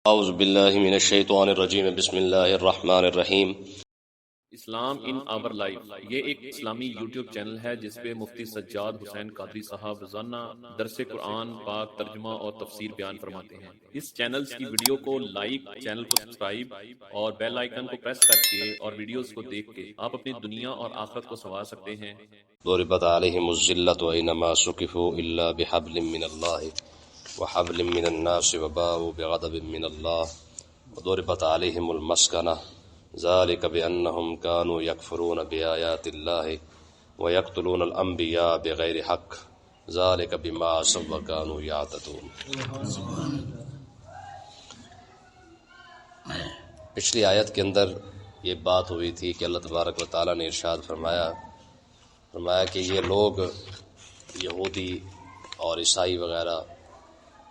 اعوذ باللہ من الشیطان الرجیم بسم اللہ الرحمن الرحیم۔ اسلام ان آور لائف یہ ایک اسلامی یوٹیوب چینل ہے جس پہ مفتی سجاد حسین قادری صاحب روزانہ درس قرآن پاک ترجمہ اور تفسیر بیان فرماتے ہیں۔ اس چینل کی ویڈیو کو لائک، چینل کو سبسکرائب اور بیل آئیکن کو پریس کر کے اور ویڈیوز کو دیکھ کے آپ اپنی دنیا اور آخرت کو سنوار سکتے ہیں۔ ضربت علیہم الذلۃ اینما ثقفوا الا بحبل من اللہ وحبل من الناس وباءوا بغضب من اللہ وضربت علیہم المسکنہ ذلك بأنهم كانوا يكفرون بآيات الله ويقتلون الأنبياء بغير حق ذلك بما عصوا وكانوا يعتدون۔ پچھلی آیت کے اندر یہ بات ہوئی تھی کہ اللہ تبارک و تعالیٰ نے ارشاد فرمایا کہ یہ لوگ یہودی اور عیسائی وغیرہ،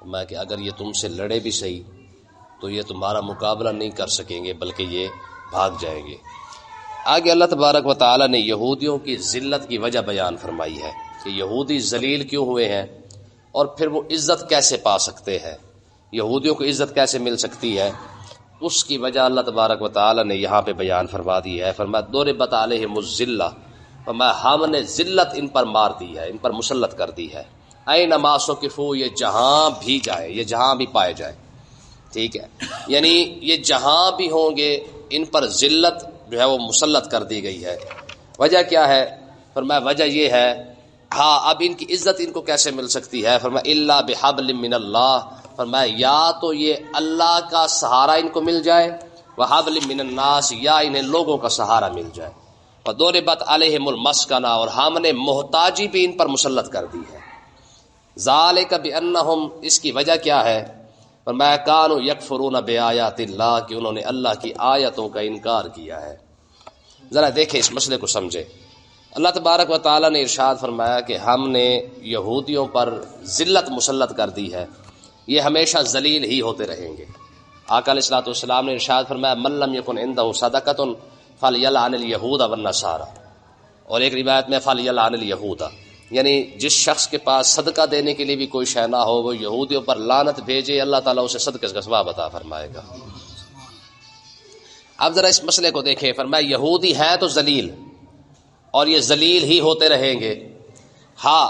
فرمایا کہ اگر یہ تم سے لڑے بھی صحیح تو یہ تمہارا مقابلہ نہیں کر سکیں گے بلکہ یہ بھاگ جائیں گے۔ آگے اللہ تبارک و تعالیٰ نے یہودیوں کی ذلت کی وجہ بیان فرمائی ہے کہ یہودی ذلیل کیوں ہوئے ہیں اور پھر وہ عزت کیسے پا سکتے ہیں، یہودیوں کو عزت کیسے مل سکتی ہے، اس کی وجہ اللہ تبارک و تعالیٰ نے یہاں پہ بیان فرما دی ہے۔ فرمایا ضربت علیہم الذلہ، فرمایا ہم نے ذلت ان پر مار دی ہے، ان پر مسلط کر دی ہے۔ اینما ثقفوا، یہ جہاں بھی جائے، یہ جہاں بھی پائے جائے، ٹھیک ہے، یعنی یہ جہاں بھی ہوں گے ان پر ذلت جو ہے وہ مسلط کر دی گئی ہے۔ وجہ کیا ہے؟ فرمایا وجہ یہ ہے، ہاں اب ان کی عزت ان کو کیسے مل سکتی ہے؟ فرمایا الا بحبل من اللہ، فرمایا یا تو یہ اللہ کا سہارا ان کو مل جائے، وحبل من الناس، یا انہیں لوگوں کا سہارا مل جائے۔ وضربت علیہم المسکنہ، اور ہم نے محتاجی بھی ان پر مسلط کر دی ہے۔ ذالک بانہم، اس کی وجہ کیا ہے؟ فرمایا کانوا یکفرون بآیات اللہ، کہ انہوں نے اللہ کی آیتوں کا انکار کیا ہے۔ ذرا دیکھیں اس مسئلے کو سمجھے۔ اللہ تبارک و تعالیٰ نے ارشاد فرمایا کہ ہم نے یہودیوں پر ذلت مسلط کر دی ہے، یہ ہمیشہ ذلیل ہی ہوتے رہیں گے۔ آقا علیہ الصلوۃ والسلام نے ارشاد فرمایا من لم یکن عنده صدقۃ فلیلعن الیہود والنصارى، اور ایک روایت میں فلیلعن الیہود، یعنی جس شخص کے پاس صدقہ دینے کے لیے بھی کوئی شے نہ ہو وہ یہودیوں پر لعنت بھیجے، اللہ تعالیٰ اسے صدقے کا ثواب عطا فرمائے گا۔ اب ذرا اس مسئلے کو دیکھیں، فرمایا یہودی ہیں تو ذلیل، اور یہ ذلیل ہی ہوتے رہیں گے۔ ہاں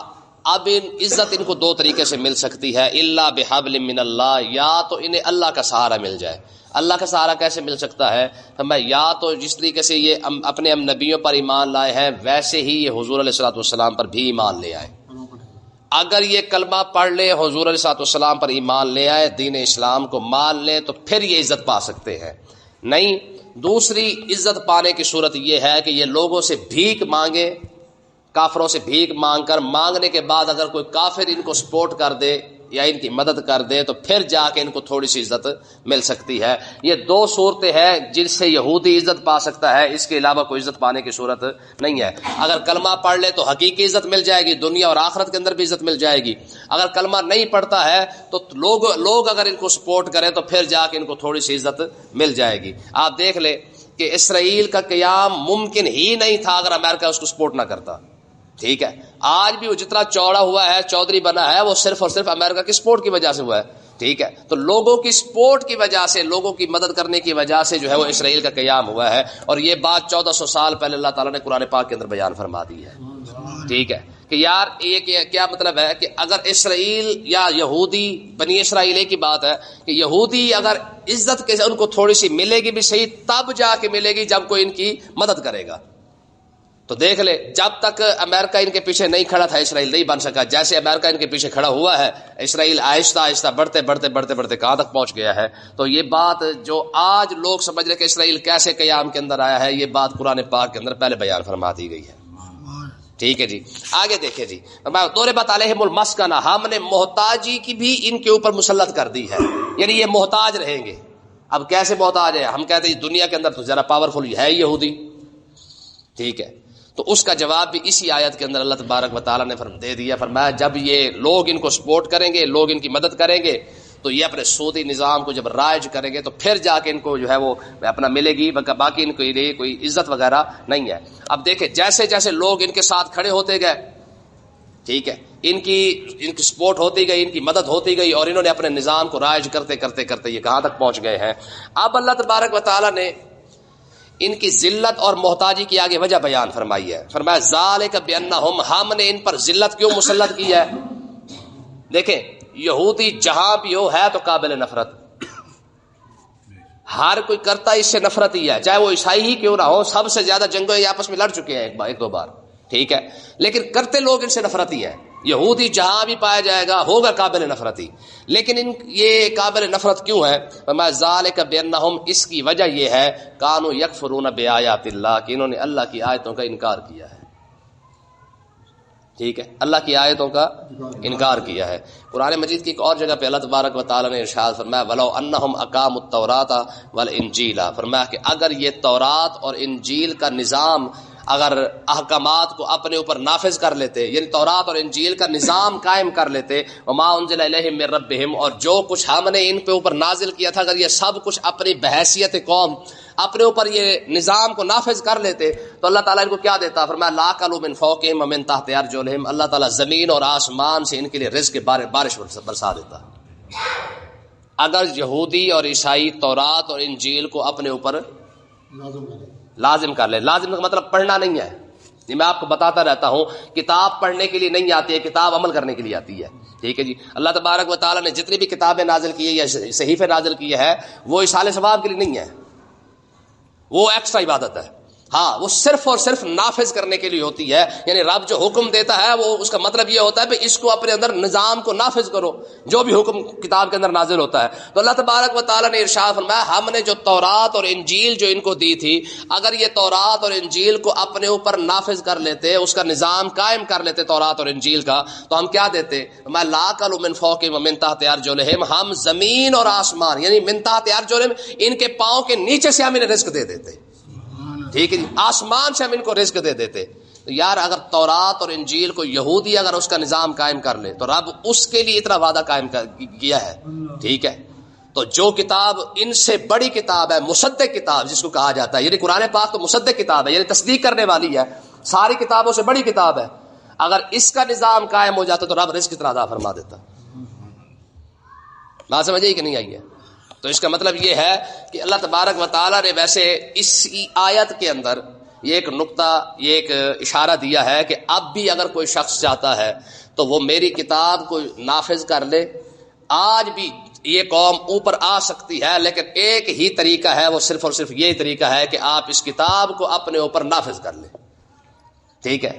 اب عزت ان کو دو طریقے سے مل سکتی ہے، الا بحبل من اللہ، یا تو انہیں اللہ کا سہارا مل جائے۔ اللہ کا سہارا کیسے مل سکتا ہے؟ فرمایا یا تو جس طریقے سے یہ اپنے نبیوں پر ایمان لائے ہیں ویسے ہی یہ حضور علیہ الصلوۃ والسلام پر بھی ایمان لے آئے۔ اگر یہ کلمہ پڑھ لیں، حضور علیہ الصلوۃ والسلام پر ایمان لے آئے، دین اسلام کو مان لیں، تو پھر یہ عزت پا سکتے ہیں۔ نہیں، دوسری عزت پانے کی صورت یہ ہے کہ یہ لوگوں سے بھیک مانگے، کافروں سے بھیک مانگ کر، مانگنے کے بعد اگر کوئی کافر ان کو سپورٹ کر دے یا ان کی مدد کر دے تو پھر جا کے ان کو تھوڑی سی عزت مل سکتی ہے۔ یہ دو صورتیں ہیں جن سے یہودی عزت پا سکتا ہے، اس کے علاوہ کوئی عزت پانے کی صورت نہیں ہے۔ اگر کلمہ پڑھ لے تو حقیقی عزت مل جائے گی، دنیا اور آخرت کے اندر بھی عزت مل جائے گی۔ اگر کلمہ نہیں پڑھتا ہے تو لوگ اگر ان کو سپورٹ کریں تو پھر جا کے ان کو تھوڑی سی عزت مل جائے گی۔ آپ دیکھ لیں کہ اسرائیل کا قیام ممکن ہی نہیں تھا اگر امریکہ اس کو سپورٹ نہ کرتا، ٹھیک ہے۔ آج بھی وہ جتنا چوڑا ہوا ہے، چودھری بنا ہے، وہ صرف اور صرف امریکہ کی سپورٹ کی وجہ سے ہوا ہے، ٹھیک ہے۔ تو لوگوں کی سپورٹ کی وجہ سے، لوگوں کی مدد کرنے کی وجہ سے جو ہے وہ اسرائیل کا قیام ہوا ہے، اور یہ بات 1400 سال پہلے اللہ تعالیٰ نے قرآن پاک کے اندر بیان فرما دی ہے، ٹھیک ہے۔ کہ یار یہ کیا مطلب ہے کہ اگر اسرائیل یا یہودی، بنی اسرائیل کی بات ہے کہ یہودی اگر عزت کے ان کو تھوڑی سی ملے گی بھی صحیح، تب جا کے ملے گی جب کوئی ان کی مدد کرے گا۔ تو دیکھ لے، جب تک امریکہ ان کے پیچھے نہیں کھڑا تھا اسرائیل نہیں بن سکا، جیسے امریکہ ان کے پیچھے کھڑا ہوا ہے اسرائیل آہستہ آہستہ بڑھتے کہاں تک پہنچ گیا ہے۔ تو یہ بات جو آج لوگ سمجھ رہے کہ اسرائیل کیسے قیام کے اندر آیا ہے، یہ بات قرآن پاک کے اندر پہلے بیان فرما دی گئی ہے، ٹھیک ہے جی۔ آگے دیکھیں جی، ضربت علیہم المسکنہ، ہم نے محتاجی کی بھی ان کے اوپر مسلط کر دی ہے، یعنی یہ محتاج رہیں گے۔ اب کیسے محتاج ہے؟ ہم کہتے ہیں دنیا کے اندر تو ذرا پاورفل ہے یہودی، ٹھیک ہے۔ تو اس کا جواب بھی اسی آیت کے اندر اللہ تبارک و تعالیٰ نے دے دیا۔ فرمایا جب یہ لوگ ان کو سپورٹ کریں گے، لوگ ان کی مدد کریں گے، تو یہ اپنے سودی نظام کو جب رائج کریں گے تو پھر جا کے ان کو جو ہے وہ اپنا ملے گی، باقی ان کو لیے کوئی عزت وغیرہ نہیں ہے۔ اب دیکھیں جیسے جیسے لوگ ان کے ساتھ کھڑے ہوتے گئے ٹھیک ہے، ان کی سپورٹ ہوتی گئی، ان کی مدد ہوتی گئی، اور انہوں نے اپنے نظام کو رائج کرتے کرتے کرتے یہ کہاں تک پہنچ گئے ہیں۔ اب اللہ تبارک و تعالیٰ نے ان کی ذلت اور محتاجی کی آگے وجہ بیان فرمائی ہے، فرمایا ذالک بانہم، ہم نے ان پر ذلت کیوں مسلط کی ہے۔ دیکھیں یہودی جہاں بھی ہو ہے تو قابل نفرت، ہر کوئی کرتا اس سے نفرت ہی ہے، چاہے وہ عیسائی ہی کیوں نہ ہو، سب سے زیادہ جنگوں یہ آپس میں لڑ چکے ہیں ایک دو بار، ٹھیک ہے، لیکن کرتے لوگ ان سے نفرت ہی ہے۔ یہودی جہاں بھی پایا جائے گا ہوگا قابل نفرت ہی، لیکن یہ قابل نفرت کیوں ہے؟ فرمایا ذالک بانہم، اس کی وجہ یہ ہے کانوا یکفرون بآیات اللہ، کہ انہوں نے اللہ کی آیتوں کا انکار کیا ہے، ٹھیک ہے، اللہ کی آیتوں کا انکار کیا ہے۔ قرآن مجید کی ایک اور جگہ پہ اللہ تبارک و تعالیٰ نے ارشاد فرمایا وَلَوْ أَنَّهُمْ أَقَامُوا التَّوْرَاةَ وَالْإِنْجِيلَ، فرمایا کہ اگر یہ تورات اور انجیل کا نظام، اگر احکامات کو اپنے اوپر نافذ کر لیتے، یعنی تورات اور انجیل کا نظام قائم کر لیتے، وَمَا أُنزِلَ إِلَيْهِم مِّن رَّبِّهِمْ، اور جو کچھ ہم نے ان پہ اوپر نازل کیا تھا، اگر یہ سب کچھ اپنی بحیثیت قوم اپنے اوپر یہ نظام کو نافذ کر لیتے تو اللہ تعالیٰ ان کو کیا دیتا؟ فرمایا لَأَكَلُوا مِن فَوْقِهِمْ وَمِن تَحْتِ أَرْجُلِهِمْ، اللہ تعالیٰ زمین اور آسمان سے ان کے لیے رزق بارش برسا دیتا۔ اگر یہودی اور عیسائی تورات اور انجیل کو اپنے اوپر لازم کر لے، لازم کا مطلب پڑھنا نہیں ہے، یہ میں آپ کو بتاتا رہتا ہوں، کتاب پڑھنے کے لیے نہیں آتی ہے، کتاب عمل کرنے کے لیے آتی ہے، ٹھیک ہے جی۔ اللہ تبارک و تعالیٰ نے جتنی بھی کتابیں نازل کی ہے یا صحیفے نازل کیے ہیں وہ ایصال ثواب کے لیے نہیں ہے، وہ ایکسٹرا عبادت ہے، ہاں وہ صرف اور صرف نافذ کرنے کے لیے ہوتی ہے، یعنی رب جو حکم دیتا ہے وہ اس کا مطلب یہ ہوتا ہے کہ اس کو اپنے اندر نظام کو نافذ کرو، جو بھی حکم کتاب کے اندر نازل ہوتا ہے۔ تو اللہ تبارک و تعالیٰ نے ارشاد فرمایا ہم نے جو تورات اور انجیل جو ان کو دی تھی، اگر یہ تورات اور انجیل کو اپنے اوپر نافذ کر لیتے، اس کا نظام قائم کر لیتے تورات اور انجیل کا، تو ہم کیا دیتے؟ میں لَأَكَلُوا مِن فَوْقِهِمْ وَمِن تَحْتِ أَرْجُلِهِمْ، ہم زمین اور آسمان یعنی من تحت أرجلهم، ان کے پاؤں کے نیچے سے ہم انہیں رزق دے دیتے، ٹھیک ہے جی، آسمان سے ہم ان کو رزق دے دیتے۔ تو یار اگر تورات اور انجیل کو یہودی اگر اس کا نظام قائم کر لے تو رب اس کے لیے اتنا وعدہ قائم کیا ہے، ٹھیک ہے۔ تو جو کتاب ان سے بڑی کتاب ہے، مصدق کتاب جس کو کہا جاتا ہے، یعنی قرآن پاک تو مصدق کتاب ہے، یعنی تصدیق کرنے والی ہے، ساری کتابوں سے بڑی کتاب ہے، اگر اس کا نظام قائم ہو جاتا تو رب رزق کتنا عطا فرما دیتا۔ بات سمجھ آئی کہ نہیں آئی ہے؟ تو اس کا مطلب یہ ہے کہ اللہ تبارک و تعالیٰ نے ویسے اس آیت کے اندر یہ ایک نقطہ، یہ ایک اشارہ دیا ہے کہ اب بھی اگر کوئی شخص چاہتا ہے تو وہ میری کتاب کو نافذ کر لے۔ آج بھی یہ قوم اوپر آ سکتی ہے، لیکن ایک ہی طریقہ ہے، وہ صرف اور صرف یہی طریقہ ہے کہ آپ اس کتاب کو اپنے اوپر نافذ کر لیں، ٹھیک ہے۔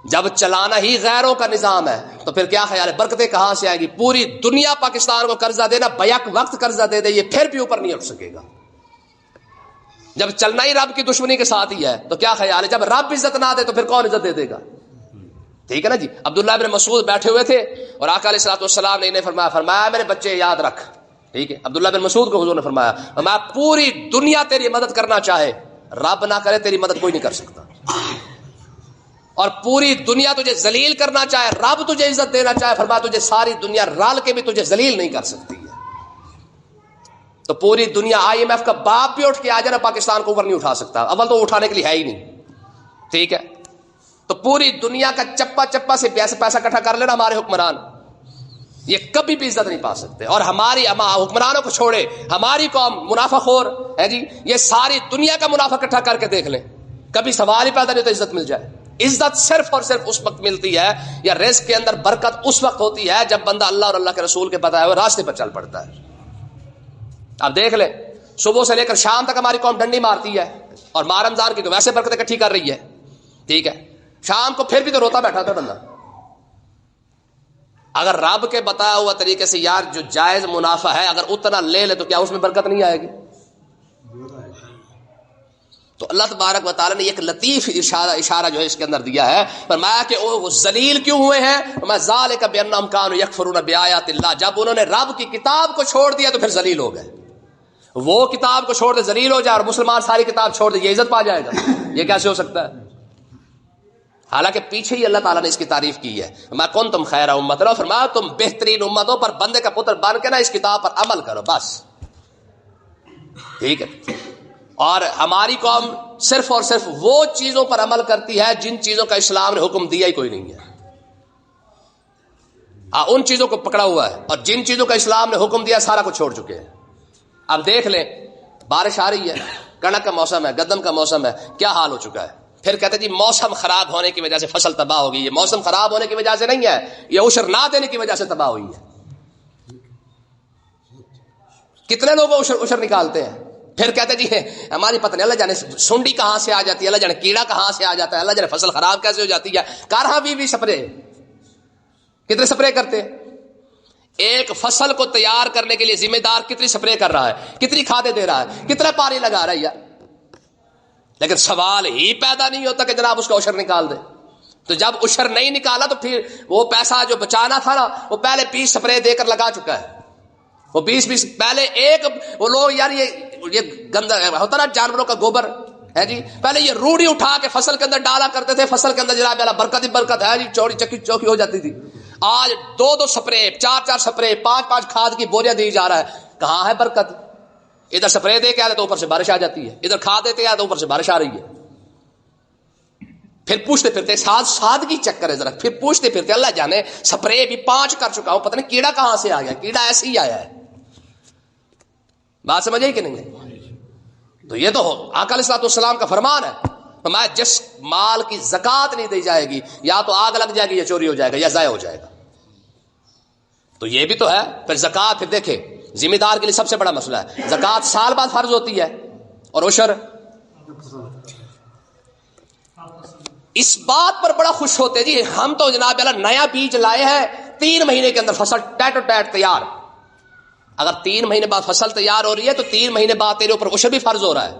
جب چلانا ہی غیروں کا نظام ہے تو پھر کیا خیال ہے برکتیں کہاں سے آئیں گی؟ پوری دنیا پاکستان کو قرضہ دینا، بیک وقت قرضہ دے دے، یہ پھر بھی اوپر نہیں اٹھ سکے گا۔ جب چلنا ہی رب کی دشمنی کے ساتھ ہی ہے تو کیا خیال ہے جب رب عزت نہ دے تو پھر کون عزت دے دے گا؟ ٹھیک ہے نا جی۔ عبداللہ بن مسعود بیٹھے ہوئے تھے اور آقا علیہ الصلوۃ والسلام نے انہیں فرمایا میرے بچے یاد رکھ، ٹھیک ہے، عبداللہ بن مسعود کو حضور نے فرمایا پوری دنیا تیری مدد کرنا چاہے، رب نہ کرے تیری مدد کوئی نہیں کر سکتا، اور پوری دنیا تجھے ذلیل کرنا چاہے، رب تجھے عزت دینا چاہے، فرمایا تجھے ساری دنیا رال کے بھی تجھے ذلیل نہیں کر سکتی ہے۔ تو پوری دنیا IMF کا باپ بھی اٹھ کے آ جائے نا پاکستان کو اوپر نہیں اٹھا سکتا، اول تو اٹھانے کے لیے ہے ہی نہیں، ٹھیک ہے۔ تو پوری دنیا کا چپا چپا سے پیسہ اکٹھا کر لینا ہمارے حکمران، یہ کبھی بھی عزت نہیں پا سکتے۔ اور ہماری حکمرانوں کو چھوڑے ہماری قوم منافع خور ہے جی، یہ ساری دنیا کا منافع اکٹھا کر کے دیکھ لیں، کبھی سوال ہی پیدا نہیں تو عزت مل جائے۔ عزت صرف اور صرف اس وقت ملتی ہے یا رزق کے اندر برکت اس وقت ہوتی ہے جب بندہ اللہ اور اللہ کے رسول کے بتائے ہوئے راستے پر چل پڑتا ہے۔ اب دیکھ لیں صبح سے لے کر شام تک ہماری قوم ڈنڈی مارتی ہے، اور ماہ رمضان کی تو ویسے برکت اکٹھی کر رہی ہے، ٹھیک ہے، شام کو پھر بھی تو روتا بیٹھا تھا بندہ۔ اگر رب کے بتایا ہوا طریقے سے یار جو جائز منافع ہے اگر اتنا لے لے تو کیا اس میں برکت نہیں آئے گی؟ تو اللہ تبارک و تعالیٰ نے ایک لطیف اشارہ جو ہے اس کے اندر دیا ہے، فرمایا کہ وہ ذلیل کیوں ہوئے ہیں؟ فرمایا ذالک بانہم کانوا یکفرون بآیات اللہ، جب انہوں نے رب کی کتاب کو چھوڑ دیا تو پھر ذلیل ہو گئے۔ وہ کتاب کو چھوڑ دے ذلیل ہو جائے اور مسلمان ساری کتاب چھوڑ دے یہ عزت پا جائے گا؟ یہ کیسے ہو سکتا ہے؟ حالانکہ پیچھے ہی اللہ تعالیٰ نے اس کی تعریف کی ہے، میں کنتم خیر امت، فرمایا تم بہترین امتوں پر بندے کا پتر بن کے نا اس کتاب پر عمل کرو بس، ٹھیک ہے۔ اور ہماری قوم صرف اور صرف وہ چیزوں پر عمل کرتی ہے جن چیزوں کا اسلام نے حکم دیا ہی کوئی نہیں ہے، ان چیزوں کو پکڑا ہوا ہے، اور جن چیزوں کا اسلام نے حکم دیا سارا کچھ چھوڑ چکے ہیں۔ اب دیکھ لیں، بارش آ رہی ہے، کڑک کا موسم ہے، گندم کا موسم ہے، کیا حال ہو چکا ہے۔ پھر کہتے جی موسم خراب ہونے کی وجہ سے فصل تباہ ہو گئی ہے۔ موسم خراب ہونے کی وجہ سے نہیں ہے، یہ عشر نہ دینے کی وجہ سے تباہ ہوئی ہے۔ کتنے لوگ عشر نکالتے ہیں، پھر کہتے جی ہماری پتہ نہیں، اللہ جانے سنڈی کہاں سے آ جاتی ہے، اللہ جانے کیڑا کہاں سے آ جاتا ہے، اللہ جانے فصل خراب کیسے ہو جاتی ہے۔ کارہاں بھی سپرے، کتنے سپرے کرتے ہیں۔ ایک فصل کو تیار کرنے کے لیے ذمہ دار کتنی سپرے کر رہا ہے، کتنی کھادیں دے رہا ہے، کتنا پانی لگا رہا ہے یار، لیکن سوال ہی پیدا نہیں ہوتا کہ جناب اس کا عشر نکال دے۔ تو جب عشر نہیں نکالا تو پھر وہ پیسہ جو بچانا تھا نا، وہ پہلے 20 سپرے دے کر لگا چکا ہے۔ وہ 20 پہلے ایک وہ لوگ یار یہ گندا ہوتا نا جانوروں کا گوبر ہے جی، پہلے یہ روڑی اٹھا کے فصل کے اندر ڈالا کرتے تھے، فصل کے اندر جناب اللہ برکت ہی برکت ہے جی، چوڑی چکی چوکی ہو جاتی تھی۔ آج 2 سپرے، 4 سپرے، 5 کھاد کی بوریاں دی جا رہا ہے، کہاں ہے برکت؟ ادھر سپرے دے کے آتے تو اوپر سے بارش آ جاتی ہے، ادھر کھاد دیتے آتے تو اوپر سے بارش آ رہی ہے۔ پھر پوچھتے پھرتے سادگی چکر ہے ذرا، پھر پوچھتے پھرتے اللہ جانے سپرے بھی 5 کر چکا ہوں، پتہ نہیں کیڑا کہاں سے آ گیا، کیڑا ایسے ہی آیا ہے۔ بات سمجھ آئی کہ نہیں ہے؟ تو یہ تو آقا علیہ السلام کا فرمان ہے، فرمایا جس مال کی زکات نہیں دی جائے گی یا تو آگ لگ جائے گی یا چوری ہو جائے گا یا ضائع ہو جائے گا۔ تو یہ بھی تو ہے۔ پھر زکات، پھر دیکھیں ذمہ دار کے لیے سب سے بڑا مسئلہ ہے، زکات سال بعد فرض ہوتی ہے، اور عشر اس بات پر بڑا خوش ہوتے جی ہم تو جناب اللہ نیا بیج لائے ہیں، 3 مہینے کے اندر فصل ٹیٹ و ٹیٹ تیار۔ اگر 3 مہینے بعد فصل تیار ہو رہی ہے تو 3 مہینے بعد تیرے اوپر عشر بھی فرض ہو رہا ہے،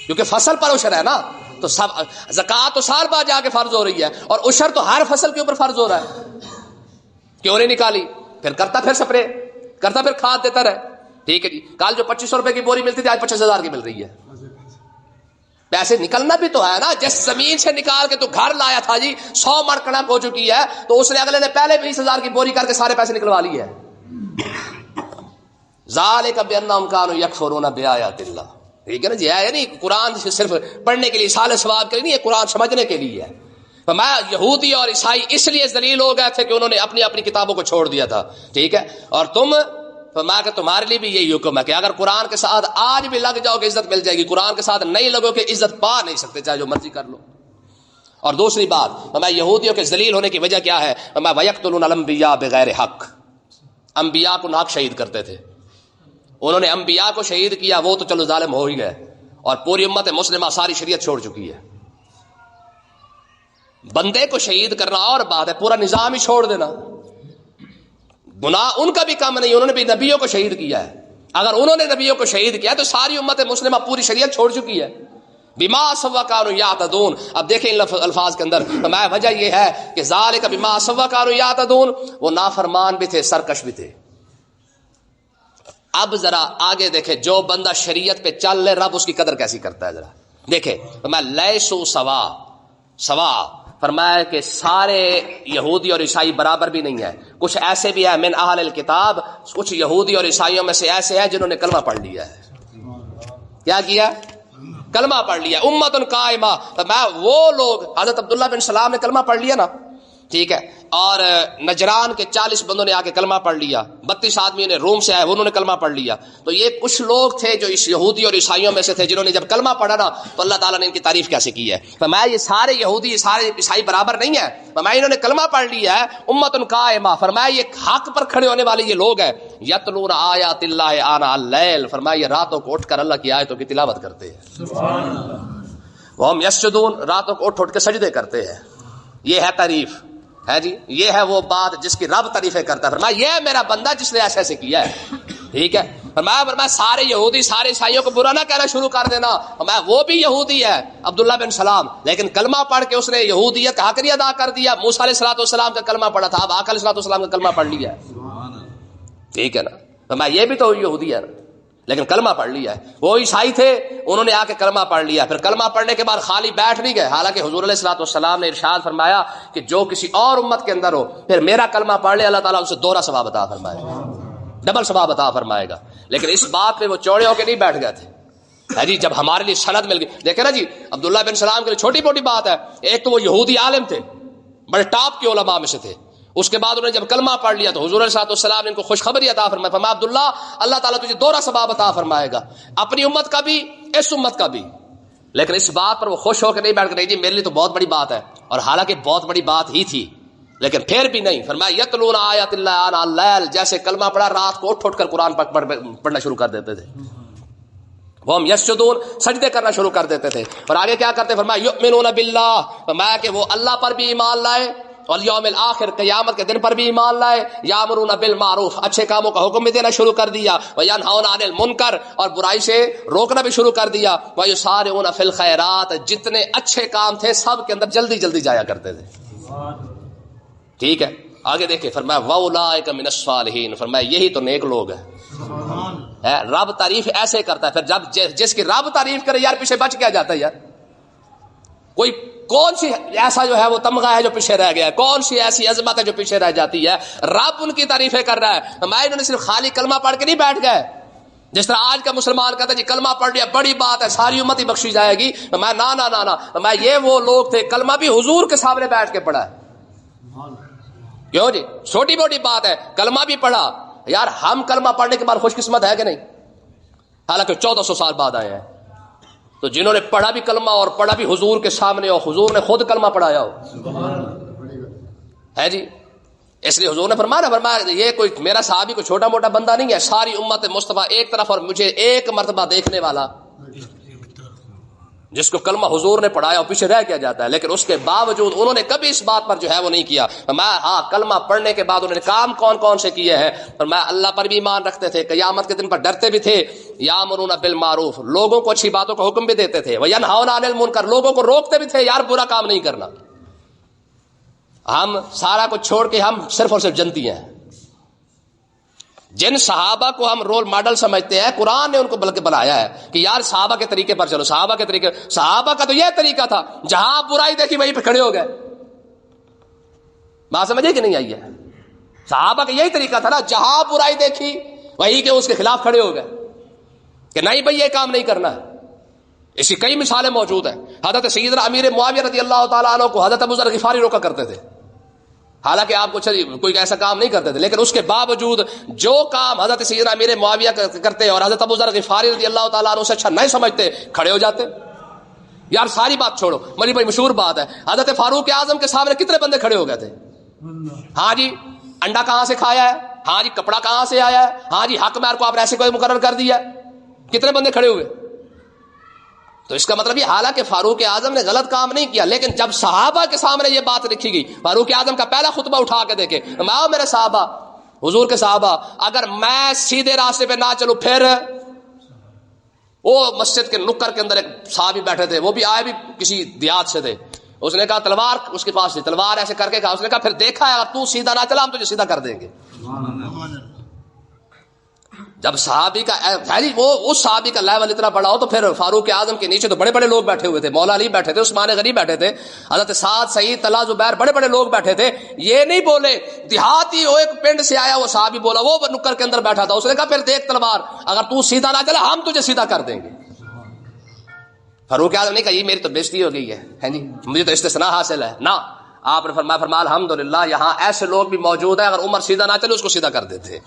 کیونکہ فصل پر عشر ہے نا۔ تو سب زکات تو سال بعد جا کے فرض ہو رہی ہے، اور عشر تو ہر فصل کے اوپر فرض ہو رہا ہے۔ کیوں نہیں نکالی؟ پھر کرتا، پھر سپرے کرتا، پھر کھاد دیتا رہے۔ ٹھیک ہے جی، کل جو 2500 روپے کی بوری ملتی تھی آج 25,000 کی مل رہی ہے۔ پیسے نکلنا بھی تو ہے نا، جس زمین سے نکال کے تو گھر لایا تھا جی 100 من کڑک ہو چکی ہے، تو اس نے اگلے نے پہلے 20,000 کی بوری کر کے سارے پیسے نکلوا لیے ہیں۔ ذالک بانہم کانوا یکفرون بآیات اللہ۔ ٹھیک ہے نا جی، ہے نہیں قرآن صرف پڑھنے کے لیے، سال ثواب کے لیے نہیں، یہ قرآن سمجھنے کے لیے ہے۔ فرمایا یہودی اور عیسائی اس لیے ذلیل ہو گئے تھے کہ انہوں نے اپنی اپنی کتابوں کو چھوڑ دیا تھا، ٹھیک ہے، اور تم، فرمایا کہ تمہارے لیے بھی یہی حکم ہے کہ اگر قرآن کے ساتھ آج بھی لگ جاؤ کہ عزت مل جائے گی، قرآن کے ساتھ نہیں لگو کہ عزت پا نہیں سکتے، چاہے جو مرضی کر لو۔ اور دوسری بات، فرمایا یہودیوں کے ذلیل ہونے کی وجہ کیا ہے؟ فرمایا وَيَقْتُلُونَ الْأَنْبِيَاءَ بِغَيْرِ حق، انبیاء کو ناحق شہید کرتے تھے۔ انہوں نے انبیاء کو شہید کیا، وہ تو چلو ظالم ہو ہی گئے، اور پوری امت مسلمہ ساری شریعت چھوڑ چکی ہے۔ بندے کو شہید کرنا اور بات ہے، پورا نظام ہی چھوڑ دینا۔ گناہ ان کا بھی کم نہیں، انہوں نے بھی نبیوں کو شہید کیا ہے۔ اگر انہوں نے نبیوں کو شہید کیا تو ساری امت مسلمہ پوری شریعت چھوڑ چکی ہے۔ بما سوا کانوا یعتدون، اب دیکھیں ان الفاظ کے اندر فرمایا وجہ یہ ہے کہ ذالک بما سوا کانوا یعتدون، وہ نافرمان بھی تھے، سرکش بھی تھے۔ اب ذرا آگے دیکھیں، جو بندہ شریعت پہ چل لے رب اس کی قدر کیسی کرتا ہے، ذرا دیکھیں فرمایا لیسو سوا، سوا فرمایا کہ سارے یہودی اور عیسائی برابر بھی نہیں ہے، کچھ ایسے بھی ہیں من اہل الکتاب، کچھ یہودی اور عیسائیوں میں سے ایسے ہیں جنہوں نے کلمہ پڑھ لیا ہے۔ کیا کیا؟ کلمہ پڑھ لیا۔ امۃ قائمہ، فرمایا وہ لوگ، حضرت عبداللہ بن سلام نے کلمہ پڑھ لیا نا، ٹھیک ہے، اور نجران کے 40 بندوں نے آ کے کلمہ پڑھ لیا، 32 آدمی نے روم سے آئے انہوں نے کلمہ پڑھ لیا۔ تو یہ کچھ لوگ تھے جو اس یہودی اور عیسائیوں میں سے تھے جنہوں نے جب کلمہ پڑھا نا تو اللہ تعالیٰ نے ان کی تعریف کیسے کی ہے۔ فرمایا یہ سارے یہودی، یہ سارے عیسائی برابر نہیں ہے، فرمایا انہوں نے کلمہ پڑھ لیا ہے۔ امۃ قائمہ، فرمایا یہ حق پر کھڑے ہونے والے یہ لوگ ہیں، یتلون آیات اللہ آناء اللیل، فرمایا یہ راتوں کو اٹھ کر اللہ کی آیتوں کی تلاوت کرتے ہیں۔ سبحان اللہ۔ وہم یسجدون، راتوں کو اٹھ کے سجدے کرتے ہیں۔ یہ ہے تعریف ہے جی، یہ ہے وہ بات جس کی رب تعریفیں کرتا ہے۔ فرمایا یہ میرا بندہ جس نے ایسے ایسے کیا ہے، ٹھیک ہے۔ فرمایا سارے یہودی، سارے عیسائیوں کو برا نہ کہنا شروع کر دینا۔ فرمایا وہ بھی یہودی ہے عبداللہ بن سلام، لیکن کلمہ پڑھ کے اس نے یہودیت کا حقیقت ادا کر دیا۔ موسیٰ علیہ السلام کا کلمہ پڑھا تھا، اب آقا علیہ السلام کا کلمہ پڑھ لیا ہے، ٹھیک ہے نا۔ فرمایا یہ بھی تو یہودی ہے لیکن کلمہ پڑھ لیا ہے۔ وہ عیسائی تھے، انہوں نے آ کے کلمہ پڑھ لیا، پھر کلمہ پڑھنے کے بعد خالی بیٹھ نہیں گئے، حالانکہ حضور علیہ السلام نے ارشاد فرمایا کہ جو کسی اور امت کے اندر ہو پھر میرا کلمہ پڑھ لے، اللہ تعالیٰ اسے دوہرا ثواب عطا فرمائے گا، ڈبل ثواب عطا فرمائے گا۔ لیکن اس بات پہ وہ چوڑے ہو کے نہیں بیٹھ گئے تھے جی، جب ہمارے لیے سند مل گئی۔ دیکھیں نا جی، عبداللہ بن سلام کے لیے چھوٹی موٹی بات ہے، ایک تو وہ یہودی عالم تھے، بڑے ٹاپ کے علماء میں سے تھے، اس کے بعد انہوں نے جب کلمہ پڑھ لیا تو حضور علیہ الصلوۃ نے ان کو خوشخبری عطا فرمائی، فرمایا عبداللہ اللہ تعالیٰ تجھے دوہرا ثواب عطا فرمائے گا، اپنی امت کا بھی اس امت کا بھی. لیکن اس بات پر وہ خوش ہو کے نہیں بیٹھ کر نہیں جی میرے لیے تو بہت بڑی بات ہے، اور حالانکہ بہت بڑی بات ہی تھی، لیکن پھر بھی نہیں. فرمایا یتلون آیات اللہ آناء اللیل، جیسے کلمہ پڑھا رات کو اٹھ کر قرآن پڑھنا شروع کر دیتے تھے. وہ ہم یسجدون، سجدے کرنا شروع کر دیتے تھے. اور آگے کیا کرتے؟ فرمایا یؤمنون باللہ، فرمایا کہ وہ اللہ پر بھی ایمان لائے، والیوم الآخر، قیامت کے دن پر بھی ایمان لائے. یامرون بالمعروف، اچھے کاموں کا حکم بھی دینا شروع کر دیا. وینہون عن المنکر، اور برائی سے روکنا بھی شروع کر دیا. ویسارعون فی الخیرات، جتنے اچھے کام تھے سب کے اندر جلدی جلدی جایا کرتے تھے. ٹھیک ہے، آگے دیکھیں فرمایا واولئک من الصالحین، فرمایا یہی تو نیک لوگ ہیں. رب تعریف ایسے کرتا ہے، پھر جب جس کی رب تعریف کرے یار پیچھے بچ کیا جاتا ہے یار. کوئی کون سی ایسا جو ہے وہ تمغہ ہے جو پیچھے رہ گیا ہے، کون سی ایسی عظمت ہے جو پیچھے رہ جاتی ہے. رب ان کی تعریفیں کر رہا ہے. میں انہوں نے صرف خالی کلمہ پڑھ کے نہیں بیٹھ گئے، جس طرح آج کا مسلمان کہتا ہے جی کلمہ پڑھ لیا بڑی بات ہے ساری امت ہی بخشی جائے گی. میں نا یہ وہ لوگ تھے کلمہ بھی حضور کے سامنے بیٹھ کے پڑھا ہے. کیوں جی چھوٹی موٹی بات ہے، کلمہ بھی پڑھا. یار ہم کلمہ پڑھنے کے بعد خوش قسمت ہے کہ نہیں؟ حالانکہ 1400 سال بعد آئے ہیں. تو جنہوں نے پڑھا بھی کلمہ اور پڑھا بھی حضور کے سامنے ہو، حضور نے خود کلمہ پڑھایا ہو ہے جی. اس لیے حضور نے فرمایا یہ کوئی میرا صحابی کوئی چھوٹا موٹا بندہ نہیں ہے، ساری امت مصطفیٰ ایک طرف اور مجھے ایک مرتبہ دیکھنے والا. جس کو کلمہ حضور نے پڑھایا اور پیچھے رہ کیا جاتا ہے، لیکن اس کے باوجود انہوں نے کبھی اس بات پر جو ہے وہ نہیں کیا. ہاں کلمہ پڑھنے کے بعد انہوں نے کام کون کون سے کیے ہیں؟ فرمایا اللہ پر بھی ایمان رکھتے تھے، قیامت کے دن پر ڈرتے بھی تھے. یامرون بالمعروف، لوگوں کو اچھی باتوں کا حکم بھی دیتے تھے. وینہون عن المنکر، لوگوں کو روکتے بھی تھے یار برا کام نہیں کرنا. ہم سارا کچھ چھوڑ کے ہم صرف اور صرف جنتی ہیں. جن صحابہ کو ہم رول ماڈل سمجھتے ہیں قرآن نے ان کو بلکہ بنایا ہے کہ یار صحابہ کے طریقے پر چلو. صحابہ کا تو یہ طریقہ تھا جہاں برائی دیکھی وہیں پہ کھڑے ہو گئے. بات سمجھے کہ نہیں آئی ہے؟ صحابہ کا یہی طریقہ تھا نا، جہاں برائی دیکھی وہیں کے اس کے خلاف کھڑے ہو گئے کہ نہیں بھائی یہ کام نہیں کرنا ہے. اسی کئی مثالیں موجود ہیں. حضرت سیدنا امیر معاویہ رضی اللہ تعالیٰ عنہ کو حضرت ابو ذر غفاری روکا کرتے تھے، حالانکہ آپ کو کوئی ایسا کام نہیں کرتے تھے، لیکن اس کے باوجود جو کام حضرت سیدنا امیر معاویہ کرتے اور حضرت ابو ذر غفاری رضی اللہ تعالیٰ عنہ سے اچھا نہیں سمجھتے کھڑے ہو جاتے. یار ساری بات چھوڑو، بڑی بڑی مشہور بات ہے، حضرت فاروق اعظم کے سامنے کتنے بندے کھڑے ہو گئے تھے. ہاں جی انڈا کہاں سے کھایا ہے، ہاں جی کپڑا کہاں سے آیا ہے، ہاں جی حق مہر کو آپ نے ایسے کوئی مقرر کر دیا، کتنے بندے کھڑے ہوئے. تو اس کا مطلب یہ حالانکہ فاروق اعظم نے غلط کام نہیں کیا، لیکن جب صحابہ کے سامنے یہ بات لکھی گئی، فاروق اعظم کا پہلا خطبہ اٹھا کے دیکھے میرے صحابہ، حضور کے صحابہ، اگر میں سیدھے راستے پہ نہ چلوں پھر. وہ مسجد کے نکر کے اندر ایک صحابی بیٹھے تھے، وہ بھی آئے بھی کسی دیہات سے تھے. اس نے کہا تلوار اس کے پاس تھی، تلوار ایسے کر کے کہا، اس نے کہا پھر دیکھا ہے اگر تو سیدھا نہ چلا ہم تجھے سیدھا کر دیں گے. جب صحابی کا وہ اس صحابی کا لیول اتنا بڑا ہو تو پھر فاروق اعظم کے نیچے تو بڑے بڑے لوگ بیٹھے ہوئے تھے. مولا علی بیٹھے تھے، عثمان غنی بیٹھے تھے، حضرت سعد سعید طلحہ زبیر بڑے بڑے لوگ بیٹھے تھے. یہ نہیں بولے دیہاتی وہ ایک پنڈ سے آیا وہ صحابی بولا، وہ نکر کے اندر بیٹھا تھا، اس نے کہا پھر دیکھ تلوار اگر تو سیدھا نہ چلا ہم تجھے سیدھا کر دیں گے. فاروق اعظم نے کہا یہ میری تو بےزتی ہو گئی ہے جی، مجھے تو استثناء حاصل ہے نا. آپ نے فرمایا الحمدللہ یہاں ایسے لوگ بھی موجود ہیں اگر عمر سیدھا نہ چلے اس کو سیدھا کر دیتے.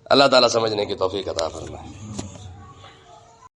اللہ تعالیٰ سمجھنے کی توفیق عطا فرمائے.